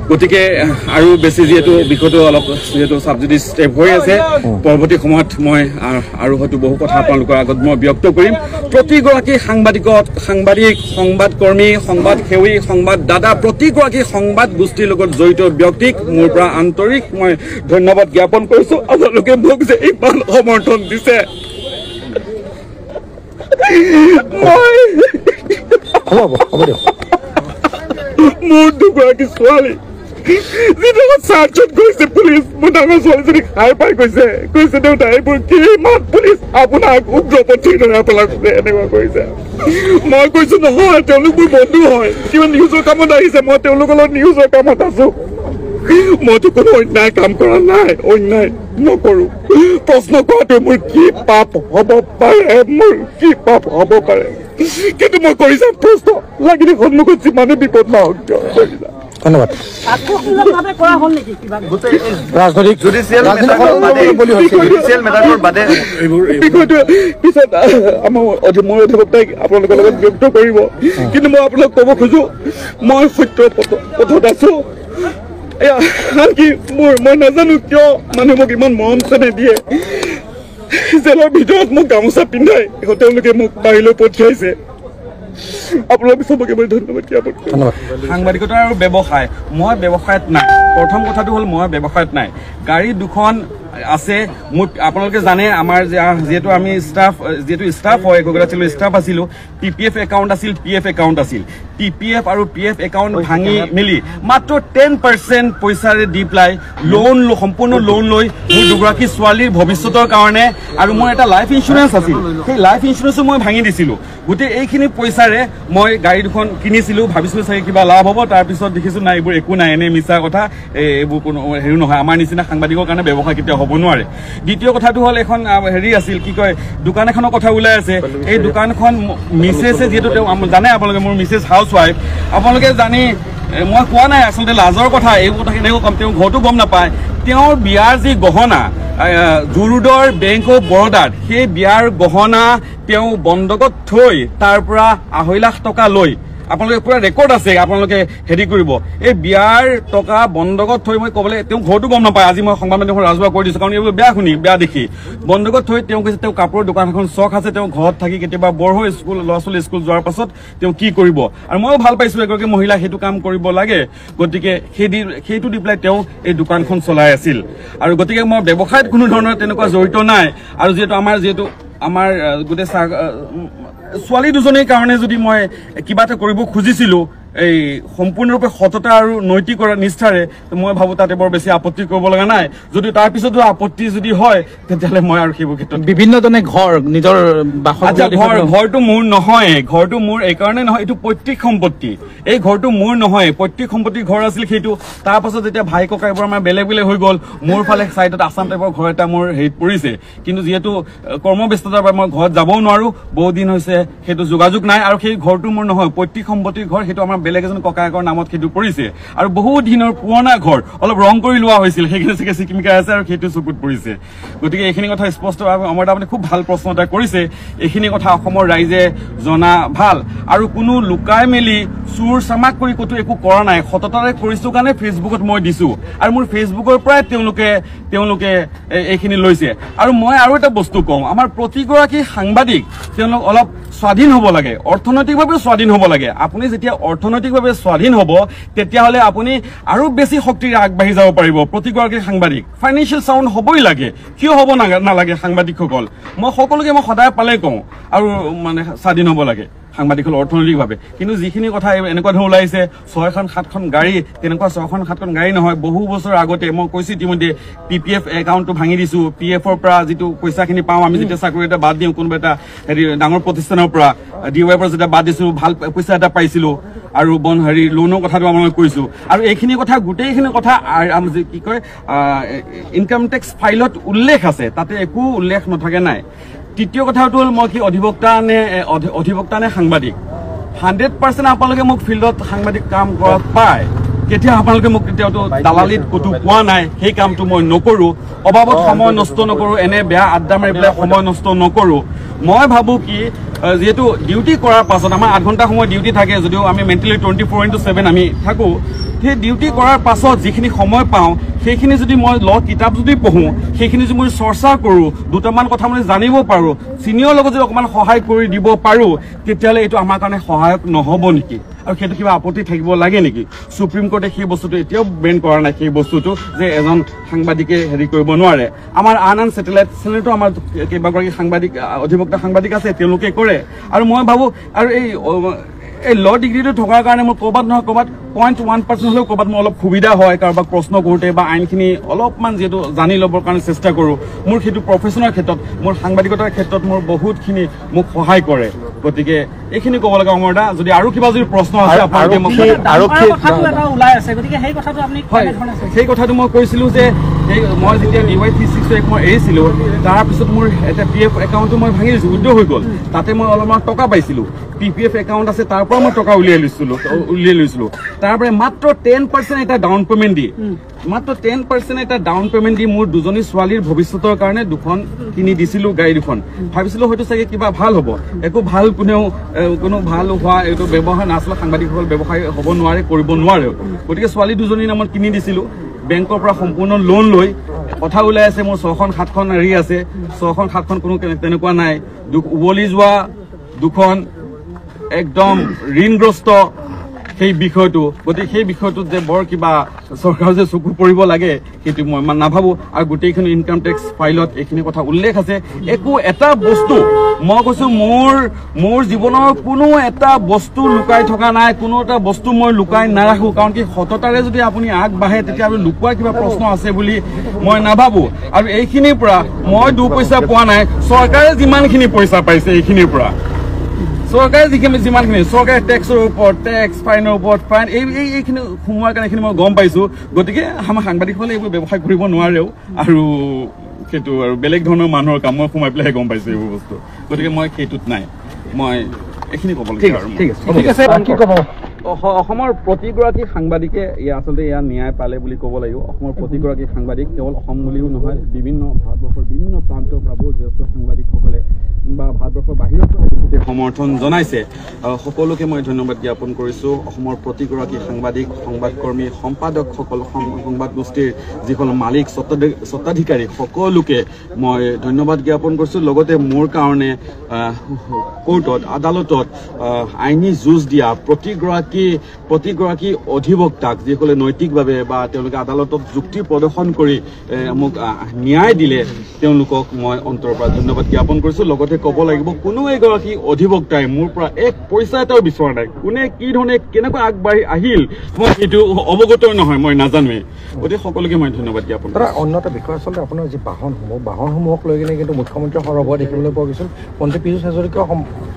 গতিকে আৰু বেছি যিহেতু বিষয়টো অলপ যিহেতু ছাবজুডিচ ষ্টেপ হৈ আছে পৰৱৰ্তী সময়ত মই আৰু হয়তো বহু কথা আপোনালোকৰ আগত মই ব্যক্ত কৰিম প্ৰতিগৰাকী সাংবাদিক সংবাদকৰ্মী সংবাদ সেৱী সংবাদদাতা প্ৰতিগৰাকী সংবাদ গোষ্ঠীৰ লগত জড়িত ব্যক্তিক মোৰ পৰা আন্তৰিক মই ধন্যবাদ জ্ঞাপন কৰিছো আপোনালোকে মোক যে ইমান সমৰ্থন দিছে মোৰ দুগৰাকী ছোৱালী যিটো চাৰ্চত গৈছে পুলিচ মোৰ ডাঙৰ ছোৱালীজনীক হাই পাই কৈছে দেউতা এইবোৰ কি ইমান পুলিচ আপোনাক উগ্ৰপন্থীৰ দৰে পেলাইছে এনেকুৱা কৰিছে মই কৈছো নহয় তেওঁলোক মোৰ বন্ধু হয় কিবা নিউজৰ কামত আহিছে মই তেওঁলোকৰ লগত নিউজৰ কামত আছো মইতো কোনো অন্যায় কাম কৰা নাই অন্যায় নকৰো প্ৰশ্ন কৰাটো মোৰ কি পাপ হ'ব পাৰে কিন্তু মই কৰি যাম প্ৰশ্ন লাগিলে সন্মুখত যিমানে বিপদ নহওক ধন্যবাদ ৰাজনৈতিক পিছত মোৰ অধিবক্তাই আপোনালোকৰ লগত ব্যক্ত কৰিব কিন্তু মই আপোনাক ক'ব খোজো মই সত্যৰ পথত আছো আনকি মই নাজানো কিয় মানুহে মোক ইমান মৰম চেনেহ দিয়ে জেলৰ ভিতৰত মোক গামোচা পিন্ধাই তেওঁলোকে মোক বাহিৰলৈ পঠিয়াইছে আপোনালোক চবকে মই ধন্যবাদ জ্ঞাপন কৰিম সাংবাদিকতা আৰু ব্যৱসায় মই ব্যৱসায়ত নাই প্ৰথম কথাটো হ'ল মই ব্যৱসায়ত নাই গাড়ী দুখন আছে মোৰ আপোনালোকে জানে আমাৰ যেহেতু আমি ষ্টাফ হয় একোগৰাকী ষ্টাফ আছিলো PPF একাউণ্ট আছিল PF একাউণ্ট আছিল PPF আৰু PF একাউণ্ট ভাঙি মেলি মাত্ৰ 10% পইচাৰে দি পেলাই সম্পূৰ্ণ লোন লৈ মোৰ দুগৰাকী ছোৱালীৰ ভৱিষ্যতৰ কাৰণে আৰু মোৰ এটা লাইফ ইঞ্চুৰেঞ্চ আছিল সেই লাইফ ইঞ্চুৰেঞ্চো মই ভাঙি দিছিলোঁ গোটেই এইখিনি পইচাৰে মই গাড়ী দুখন কিনিছিলোঁ ভাবিছিলোঁ চাগে কিবা লাভ হ'ব তাৰপিছত দেখিছোঁ নাই এইবোৰ একো নাই এনেই মিছা কথা এইবোৰ কোনো হেৰি নহয় আমাৰ নিচিনা সাংবাদিকৰ কাৰণে ব্যৱসায় কেতিয়াও হ'ব নোৱাৰে দ্বিতীয় কথাটো হ'ল এখন হেৰি আছিল কি কয় দোকান এখনৰ কথা ওলাই আছে এই দোকানখন মিছেছে যিহেতু তেওঁ জানে আপোনালোকে মোৰ মিছেছ হাউচ ৱাইফ আপোনালোকে জানি মই কোৱা নাই আচলতে লাজৰ কথা এইবোৰ কথা কেনেকৈ ক'ম তেওঁ ঘৰটো গম নাপায় তেওঁৰ বিয়াৰ যি গহনা জুৰুডৰ বেংক অফ বৰোদাত সেই বিয়াৰ গহনা তেওঁ বন্ধকত থৈ তাৰ পৰা 2.5 লাখ টকা লৈ আপোনালোকে পুৰা ৰেকৰ্ড আছে আপোনালোকে হেৰি কৰিব এই বিয়াৰ টকা বন্ধকত থৈ মই ক'বলৈ তেওঁ ঘৰটো গম নাপায় আজি মই সংবাদ মাধ্যমৰ ৰাজহুৱা কৰি দিছোঁ কাৰণ এইবোৰ বেয়া দেখি বন্ধকত থৈ তেওঁ কৈছে তেওঁ কাপোৰৰ দোকান এখন চখ আছে তেওঁ ঘৰত থাকি কেতিয়াবা বৰ হৈ ল'ৰা ছোৱালী স্কুল যোৱাৰ পাছত তেওঁ কি কৰিব আৰু ময়ো ভাল পাইছোঁ এগৰাকী মহিলা সেইটো কাম কৰিব লাগে গতিকে সেইটো দি পেলাই তেওঁ এই দোকানখন চলাই আছিল আৰু গতিকে মই ব্যৱসায়ত কোনো ধৰণৰ তেনেকুৱা জড়িত নাই আৰু যিহেতু আমাৰ গোটেই ছোৱালী দুজনীৰ কাৰণে যদি মই কিবা এটা কৰিব খুজিছিলোঁ এই সম্পূৰ্ণৰূপে সততা আৰু নৈতিক নিষ্ঠাৰে মই ভাবোঁ তাতে বৰ বেছি আপত্তি কৰিব লগা নাই যদি তাৰপিছতো আপত্তি যদি হয় তেতিয়াহ'লে মই আৰু সেইবোৰ ক্ষেত্ৰত বিভিন্নজনে ঘৰ নিজৰ ঘৰটো মোৰ নহয় ঘৰটো মোৰ এইকাৰণে নহয় এইটো পৈতৃক সম্পত্তি এই ঘৰটো মোৰ নহয় পৈতৃক সম্পত্তিৰ ঘৰ আছিল সেইটো তাৰপাছত যেতিয়া ভাই ককাইবোৰ আমাৰ বেলেগ হৈ গ'ল মোৰ ফালে ছাইডত আছাম টাইপৰ ঘৰ এটা মোৰ হেৰিত পৰিছে কিন্তু যিহেতু কৰ্মব্যস্ততাৰ পৰা মই ঘৰত যাবও নোৱাৰোঁ বহু দিন হৈছে সেইটো যোগাযোগ নাই আৰু সেই ঘৰটো মোৰ নহয় পৈতৃক সম্পত্তিৰ ঘৰ সেইটো আমাৰ বেলেগ এজন ককায়েকৰ নামত সেইটো পৰিছে আৰু বহু দিনৰ পুৰণা ঘৰ অলপ ৰং কৰি লোৱা হৈছিল সেইখিনি চাগে চিকিমিকা আছে আৰু সেইটো চকুত পৰিছে গতিকে এইখিনি কথা স্পষ্টভাৱে অমৰ আপুনি খুব ভাল প্ৰশ্ন এটা কৰিছে এইখিনি কথা অসমৰ ৰাইজে জনা ভাল আৰু কোনো লুকাই মেলি চুৰ চামাক কৰি ক'তো একো কৰা নাই সততাৰে কৰিছোঁ কাৰণে ফেচবুকত মই দিছোঁ আৰু মোৰ ফেচবুকৰ পৰাই তেওঁলোকে এইখিনি লৈছে আৰু মই আৰু এটা বস্তু কওঁ আমাৰ প্ৰতিগৰাকী সাংবাদিক তেওঁলোক অলপ স্বাধীন হ'ব লাগে অৰ্থনৈতিকভাৱে স্বাধীন হ'ব লাগে আপুনি যেতিয়া অৰ্থনৈতিকভাৱে স্বাধীন হ'ব তেতিয়াহ'লে আপুনি আৰু বেছি শক্তিৰে আগবাঢ়ি যাব পাৰিব প্ৰতিগৰাকী সাংবাদিক ফাইনেন্সিয়েল চাউণ্ড হ'বই লাগে কিয় হ'ব নালাগে সাংবাদিকসকল মই সকলোকে মই সদায় পালে কওঁ আৰু মানে স্বাধীন হ'ব লাগে সাংবাদিকসকল অৰ্থনৈতিকভাৱে কিন্তু যিখিনি কথা এনেকুৱা ধৰণৰ ওলাইছে 6-7খন গাড়ী তেনেকুৱা 6-7খন গাড়ী নহয় বহু বছৰ আগতে মই কৈছোঁ ইতিমধ্যে PPF একাউণ্টটো ভাঙি দিছোঁ PFৰ পৰা যিটো পইচাখিনি পাওঁ আমি যেতিয়া চাকৰি এটা বাদ দিওঁ কোনোবা এটা হেৰি ডাঙৰ প্ৰতিষ্ঠানৰ পৰা DYৰ পৰা যেতিয়া বাদ দিছোঁ ভাল পইচা এটা পাইছিলোঁ আৰু লোনৰ কথাটো আপোনালোকে কৈছোঁ আৰু এইখিনি কথা গোটেইখিনি কথা কি কয় ইনকাম টেক্স ফাইলত উল্লেখ আছে তাতে একো উল্লেখ নথাকে নাই তৃতীয় কথাটো হ'ল মই কি অধিবক্তা নে সাংবাদিক 100% আপোনালোকে মোক ফিল্ডত সাংবাদিক কাম কৰাত পায় কেতিয়া আপোনালোকে মোক কেতিয়াওতো দালালিত ক'তো পোৱা নাই সেই কামটো মই নকৰোঁ অবাবত সময় নষ্ট নকৰোঁ এনে বেয়া আড্ডা মাৰি পেলাই সময় নষ্ট নকৰোঁ মই ভাবোঁ কি যেহেতু ডিউটি কৰাৰ পাছত আমাৰ 8 ঘণ্টা সময় ডিউটি থাকে যদিও আমি মেণ্টেলি 24/7 আমি থাকোঁ সেই ডিউটি কৰাৰ পাছত যিখিনি সময় পাওঁ সেইখিনি যদি মই ল কিতাপ যদি পঢ়োঁ সেইখিনি যদি মই চৰ্চা কৰোঁ দুটামান কথা মই জানিব পাৰোঁ চিনিয়ৰ লগত যদি অকণমান সহায় কৰি দিব পাৰোঁ তেতিয়াহ'লে এইটো আমাৰ কাৰণে সহায়ক নহ'ব নেকি আৰু সেইটো কিবা আপত্তি থাকিব লাগে নেকি সুপ্ৰিম কোৰ্টে সেই বস্তুটো এতিয়াও বেন কৰা নাই সেই বস্তুটো যে এজন সাংবাদিকে হেৰি কৰিব নোৱাৰে আমাৰ আন ছেটেলাইট চেনেলটো আমাৰ কেইবাগৰাকী সাংবাদিক অধিবক্তা সাংবাদিক আছে তেওঁলোকে কৰে আৰু মই ভাবোঁ আৰু এই ল ডিগ্ৰীটো থকাৰ কাৰণে মোৰ ক'ৰবাত নহয় ক'ৰবাত 0.1% হ'লেও ক'ৰবাত মোৰ অলপ সুবিধা হয় কাৰোবাক প্ৰশ্ন কৰোঁতে বা আইনখিনি অলপমান যিহেতু জানি ল'বৰ কাৰণে চেষ্টা কৰোঁ মোৰ সেইটো প্ৰফেশ্যনৰ ক্ষেত্ৰত মোৰ সাংবাদিকতাৰ ক্ষেত্ৰত মোৰ বহুতখিনি মোক সহায় কৰে গতিকে এইখিনি ক'ব লাগে অমৰ দা যদি আৰু কিবা যদি প্ৰশ্ন আছে সেই কথাটো মই কৈছিলোঁ যে মই যেতিয়া DY 361 মই এৰিছিলোঁ তাৰপিছত মোৰ এটা PF একাউণ্টটো মই ভাঙি দিছোঁ উইথড্ৰ হৈ গ'ল তাতে মই অলপমান টকা পাইছিলোঁ PPF একাউণ্ট আছে তাৰ পৰা মই টকা উলিয়াই লৈছিলোঁ তাৰপৰা মাত্ৰ 10% এটা ডাউন পেমেণ্ট দি মাত্ৰ 10% এটা ডাউন পেমেণ্ট দি মোৰ দুজনী ছোৱালীৰ ভৱিষ্যতৰ কাৰণে দুখন কিনি দিছিলোঁ গাড়ী দুখন ভাবিছিলোঁ হয়তো চাগে কিবা ভাল হ'ব একো ভাল কোনো ভাল হোৱা এইটো ব্যৱসায় নাছিলে সাংবাদিকসকল ব্যৱসায় হ'ব নোৱাৰে কৰিব নোৱাৰে গতিকে ছোৱালী দুজনীৰ নামত কিনি দিছিলোঁ বেংকৰ পৰা সম্পূৰ্ণ লোন লৈ কথা ওলাই আছে মোৰ 6খন 7খন হেৰি আছে 6খন 7খন কোনো তেনেকুৱা নাই উভলি যোৱা দুখন একদম ঋণগ্ৰস্ত সেই বিষয়টো গতিকে সেই বিষয়টোত যে বৰ কিবা চৰকাৰ যে চকু পৰিব লাগে সেইটো মই ইমান নাভাবোঁ আৰু গোটেইখিনি ইনকাম টেক্স ফাইলত এইখিনি কথা উল্লেখ আছে একো এটা বস্তু মই কৈছোঁ মোৰ জীৱনৰ কোনো এটা বস্তু লুকাই থকা নাই কোনো এটা বস্তু মই লুকাই নাৰাখোঁ কাৰণ কি সততাৰে যদি আপুনি আগবাঢ়ে তেতিয়া আপুনি লুকুৱাৰ কিবা প্ৰশ্ন আছে বুলি মই নাভাবোঁ আৰু এইখিনিৰ পৰা মই 2 পইচা পোৱা নাই চৰকাৰে যিমানখিনি পইচা পাইছে এইখিনিৰ পৰা চৰকাৰে যিমানখিনি চৰকাৰে টেক্সৰ ওপৰত টেক্স ফাইনৰ ওপৰত ফাইন এইখিনি সোমোৱাৰ কাৰণে এইখিনি মই গম পাইছোঁ গতিকে আমাৰ সাংবাদিকসকলে এইবোৰ ব্যৱসায় কৰিব নোৱাৰেও আৰু সেইটো আৰু বেলেগ ধৰণৰ মানুহৰ কাম মই সোমাই পেলাইহে গম পাইছোঁ এইবোৰ বস্তু গতিকে মই সেইটোত নাই মই এইখিনি ক'ব লাগে আৰু ঠিক আছে কি ক'ব অসমৰ প্ৰতিগৰাকী সাংবাদিকে আচলতে ন্যায় পালে বুলি ক'ব লাগিব অসমৰ প্ৰতিগৰাকী সাংবাদিক কেৱল অসম বুলিও নহয় বিভিন্ন ভাৰতবৰ্ষৰ বিভিন্ন প্ৰান্তৰ পৰা বহু জ্যেষ্ঠ সাংবাদিকসকলে বা ভাৰতবৰ্ষৰ বাহিৰৰ পৰা বহুতে সমৰ্থন জনাইছে সকলোকে মই ধন্যবাদ জ্ঞাপন কৰিছোঁ অসমৰ প্ৰতিগৰাকী সাংবাদিক সংবাদকৰ্মী সম্পাদকসকল সংবাদ গোষ্ঠীৰ যিসকল মালিক স্বত্বাধিকাৰী সকলোকে মই ধন্যবাদ জ্ঞাপন কৰিছোঁ লগতে মোৰ কাৰণে কোৰ্টত আদালতত আইনী যুঁজ দিয়া প্ৰতিগৰাকী অধিবক্তাক যিসকলে নৈতিকভাৱে বা তেওঁলোকে আদালতত যুক্তি প্ৰদৰ্শন কৰি মোক ন্যায় দিলে তেওঁলোকক মই অন্তৰৰ পৰা ধন্যবাদ জ্ঞাপন কৰিছোঁ লগতে ক'ব লাগিব কোনো এগৰাকী অধিবক্তাই মোৰ পৰা এক পইচা এটাও বিচৰা নাই কোনে কি ধৰণে কেনেকৈ আগবাঢ়ি আহিল মই সেইটো অৱগত নহয় মই নাজানোৱেই গতিকে সকলোকে মই ধন্যবাদ জ্ঞাপন কৰিছোঁ অন্য এটা বিষয় আচলতে আপোনাৰ যি বাহনসমূহক লৈ কিনে কিন্তু মুখ্যমন্ত্ৰী সৰব হোৱা দেখিবলৈ পোৱা গৈছিল মন্ত্ৰী পীযুষ হাজৰিকাও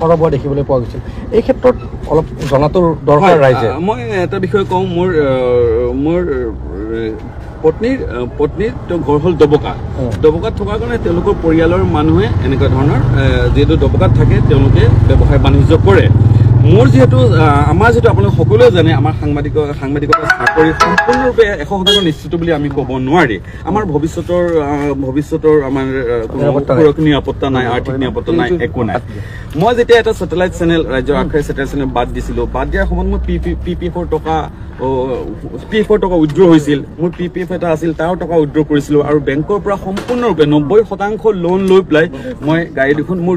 সৰব হোৱা দেখিবলৈ পোৱা গৈছিল এই ক্ষেত্ৰত অলপ জনাটো দৰকাৰ ৰাইজে মই এটা বিষয় কওঁ মোৰ পত্নীৰ ঘৰ হ'ল ডবকাত থকাৰ কাৰণে তেওঁলোকৰ পৰিয়ালৰ মানুহে এনেকুৱা ধৰণৰ যিহেতু ডবকাত থাকে তেওঁলোকে ব্যৱসায় বাণিজ্য কৰে মোৰ যিহেতু আমাৰ যিহেতু আপোনালোকে সকলোৱে জানে আমাৰ সাংবাদিকতাৰ চাকৰি সম্পূৰ্ণৰূপে 100% নিশ্চিত বুলি আমি ক'ব নোৱাৰি আমাৰ ভৱিষ্যতৰ আমাৰ কোনো নিৰাপত্তা নাই আৰ্থিক নিৰাপত্তা নাই একো নাই মই যেতিয়া এটা ছেটেলাইট চেনেল ৰাজ্যৰ আগশাৰী ছেটেলাইট চেনেল বাদ দিয়াৰ সময়ত মোৰ PPF টকা উইথড্ৰ হৈছিল মোৰ PPF এটা আছিল তাৰ টকা উইথড্ৰ কৰিছিলোঁ আৰু বেংকৰ পৰা সম্পূৰ্ণৰূপে 90% লোন লৈ পেলাই মই গাড়ী দুখন মোৰ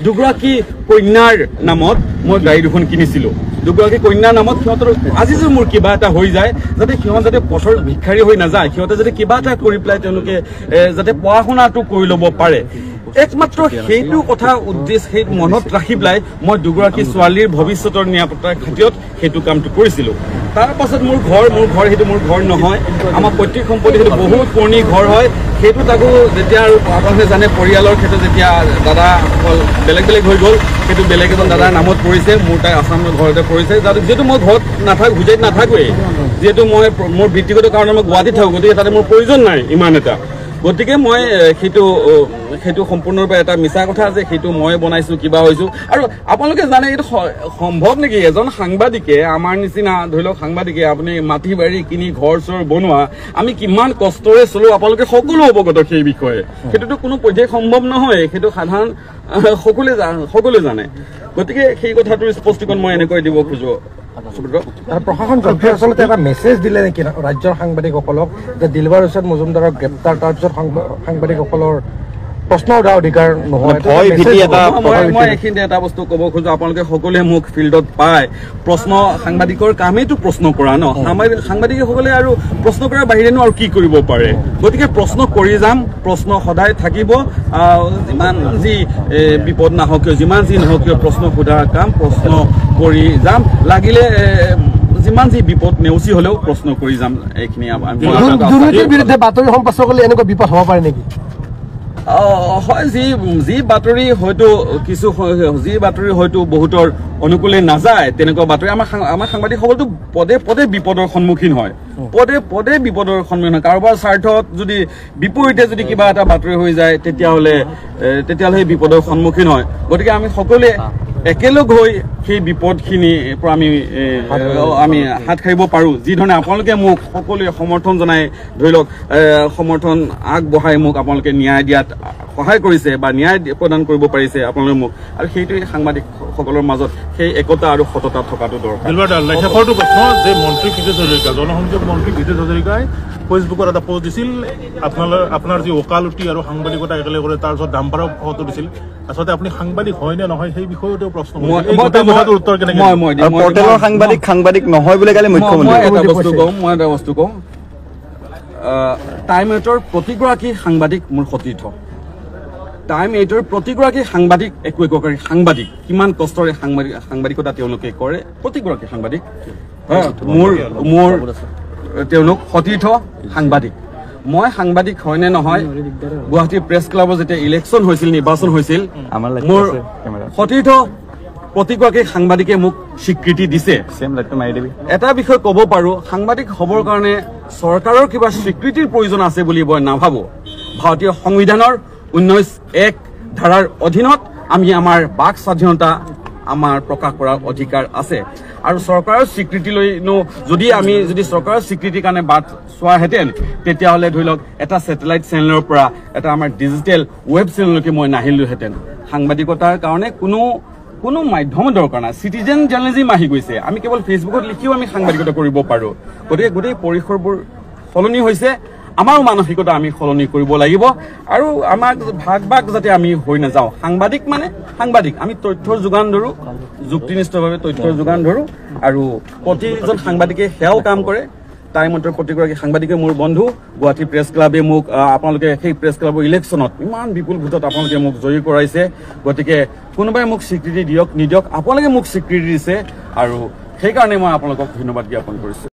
দুগৰাকী কন্যাৰ নামত মই গাড়ী দুখন কিনিছিলোঁ দুগৰাকী কন্যাৰ নামত সিহঁতৰ আজি যে মোৰ কিবা এটা হৈ যায় যাতে সিহঁত যাতে পথৰ ভিক্ষাৰী হৈ নাযায় সিহঁতে যাতে কিবা এটা কৰি পেলাই তেওঁলোকে যাতে পঢ়া শুনাটো কৰি ল'ব পাৰে একমাত্ৰ সেইটো কথা উদ্দেশ্য সেই মনত ৰাখি পেলাই মই দুগৰাকী ছোৱালীৰ ভৱিষ্যতৰ নিৰাপত্তাৰ খাতিৰত সেইটো কামটো কৰিছিলোঁ তাৰ পাছত মোৰ ঘৰ সেইটো মোৰ ঘৰ নহয় আমাৰ পৈতৃক সম্পত্তি সেইটো বহুত পুৰণি ঘৰ হয় সেইটো তাকো যেতিয়া আৰু আপোনালোকে জানে পৰিয়ালৰ ক্ষেত্ৰত যেতিয়া দাদাসকল বেলেগ হৈ গ'ল সেইটো বেলেগ এজন দাদাৰ নামত পৰিছে মোৰ তাই আছামৰ ঘৰতে পৰিছে যিহেতু মই ঘৰত গুজাৰিত নাথাকোৱেই যিহেতু মই মোৰ ব্যক্তিগত কাৰণে মই গুৱাহাটীত থাকোঁ গতিকে তাতে মোৰ প্ৰয়োজন নাই ইমান এটা গতিকে মই সেইটো সেইটো সম্পূৰ্ণৰূপে এটা মিছা কথা যে সেইটো মই বনাইছো কিবা হৈছো আৰু আপোনালোকে জানে এইটো সম্ভৱ নেকি এজন সাংবাদিকে আমাৰ নিচিনা ধৰি লওক সাংবাদিকে আপুনি মাটি বাৰী কিনি ঘৰ চৰ বনোৱা আমি কিমান কষ্টৰে চলো আপোনালোকে সকলো অৱগত সেই বিষয়ে সেইটোতো কোনো পৰ্যায় সম্ভৱ নহয় সেইটো সাধাৰণ সকলোৱে জানে গতিকে সেই কথাটোৰ স্পষ্টীকৰণ মই এনেকৈ দিব খোজো প্ৰশাসন যন্ত্ৰই আচলতে এটা মেছেজ দিলে নেকি ৰাজ্যৰ সাংবাদিকসকলক যে দিলবাৰ হুছেইন মজুমদাৰক গ্ৰেপ্তাৰ তাৰপিছত সাংবাদিকসকলৰ প্ৰশ্ন উঠাৰ অধিকাৰ নহয় মই এইখিনিতে এটা বস্তু ক'ব খোজো আপোনালোকে সকলোৱে মোক ফিল্ডত পায় প্ৰশ্ন সাংবাদিকৰ কামেইটো প্ৰশ্ন কৰা ন সাংবাদিকসকলে আৰু প্ৰশ্ন কৰাৰ বাহিৰেনো আৰু কি কৰিব পাৰে গতিকে প্ৰশ্ন কৰি যাম প্ৰশ্ন সদায় থাকিব যিমান যি বিপদ নাহক কিয় যিমান যি নহওক কিয় প্ৰশ্ন সোধাৰ কাম প্ৰশ্ন কৰি যাম লাগিলে যিমান যি বিপদ নেওচি হলেও প্ৰশ্ন কৰি যাম এইখিনি দুৰ্নীতিৰ বিৰুদ্ধে বাতৰি সম্প্ৰচাৰকলে এনেকুৱা বিপদ হ'ব পাৰে নেকি হয় যি বাতৰি হয়তো বহুতৰ অনুকূলে নাযায় তেনেকুৱা বাতৰি আমাৰ সাংবাদিকসকলতো পদে পদে বিপদৰ সন্মুখীন হয় পদে বিপদৰ সন্মুখীন হয় কাৰোবাৰ স্বাৰ্থত যদি বিপৰীতে যদি কিবা এটা বাতৰি হৈ যায় তেতিয়াহ'লে বিপদৰ সন্মুখীন হয় গতিকে আমি সকলোৱে একেলগ হৈ সেই বিপদখিনিৰ পৰা আমি হাত সাৰিব পাৰোঁ যি ধৰণে আপোনালোকে মোক সকলোৱে সমৰ্থন জনাই ধৰি লওক সমৰ্থন আগবঢ়াই মোক আপোনালোকে ন্যায় দিয়াত সহায় কৰিছে বা ন্যায় প্ৰদান কৰিব পাৰিছে আপোনালোকে মোক আৰু সেইটোৱে সাংবাদিকসকলৰ মাজত সেই একতা আৰু সততা থকাটো দৰকাৰ শেষৰটো প্ৰশ্ন যে মন্ত্ৰী বিদেশ হাজৰিকা জনসংযোগ মন্ত্ৰী বিদেশ হাজৰিকাই ফেচবুকত এটা পোষ্ট দিছিল আপোনাৰ যি ওকালতি আৰু সাংবাদিকতা একেলগে কৰে তাৰ পিছত দাম্পাৰৰ ফটো দিছিল আচলতে আপুনি সাংবাদিক হয় নে নহয় সেই বিষয়েও প্ৰশ্ন উত্তৰ পৰ্টেলৰ সাংবাদিক নহয় বুলি কালি মুখ্যমন্ত্ৰী মই এটা বস্তু কওঁ টাইম 8ৰ প্ৰতিগৰাকী সাংবাদিক মোৰ সতীৰ্থ টাইম 8ৰ প্ৰতিগৰাকী সাংবাদিক একোগৰাকী সাংবাদিক কিমান কষ্টৰে সাংবাদিকতা তেওঁলোকে কৰে প্ৰতিগৰাকী সাংবাদিক মোৰ তেওঁলোক সতীৰ্থ সাংবাদিক মই সাংবাদিক হয় নে নহয় গুৱাহাটী প্ৰেছ ক্লাবৰ যেতিয়া ইলেকশ্যন হৈছিল নিৰ্বাচন হৈছিল মোৰ সতীৰ্থ প্ৰতিগৰাকী সাংবাদিকে মোক স্বীকৃতি দিছে এটা বিষয় ক'ব পাৰো সাংবাদিক হ'বৰ কাৰণে চৰকাৰৰ কিবা স্বীকৃতিৰ প্ৰয়োজন আছে বুলি মই নাভাবো ভাৰতীয় সংবিধানৰ 19(1) ধাৰাৰ অধীনত আমি আমাৰ বাক স্বাধীনতা আমাৰ প্ৰকাশ কৰাৰ অধিকাৰ আছে আৰু চৰকাৰৰ স্বীকৃতি লৈনো যদি চৰকাৰৰ স্বীকৃতিৰ কাৰণে বাট চোৱাহেঁতেন তেতিয়াহ'লে ধৰি লওক এটা ছেটেলাইট চেনেলৰ পৰা এটা আমাৰ ডিজিটেল ৱেব চেনেললৈকে মই নাহিলোহেঁতেন সাংবাদিকতাৰ কাৰণে কোনো মাধ্যমৰ দৰকাৰ নাই চিটিজেন জাৰ্নেলিজিম আহি গৈছে আমি কেৱল ফেচবুকত লিখিও আমি সাংবাদিকতা কৰিব পাৰোঁ গতিকে গোটেই পৰিসৰবোৰ সলনি হৈছে আমাৰো মানসিকতা আমি সলনি কৰিব লাগিব আৰু আমাক ভাগ যাতে আমি হৈ নাযাওঁ সাংবাদিক মানে সাংবাদিক আমি তথ্যৰ যোগান ধৰোঁ যুক্তিনিষ্ঠভাৱে তথ্যৰ যোগান ধৰোঁ আৰু প্ৰতিজন সাংবাদিকে সেয়াও কাম কৰে টাইম 8ৰ প্ৰতিগৰাকী সাংবাদিকে মোৰ বন্ধু গুৱাহাটী প্ৰেছ ক্লাবে মোক আপোনালোকে সেই প্ৰেছ ক্লাবৰ ইলেকশ্যনত ইমান বিপুল ভোটত আপোনালোকে মোক জয়ী কৰাইছে গতিকে কোনোবাই মোক স্বীকৃতি দিয়ক নিদিয়ক আপোনালোকে মোক স্বীকৃতি দিছে আৰু সেইকাৰণে মই আপোনালোকক ধন্যবাদ জ্ঞাপন কৰিছোঁ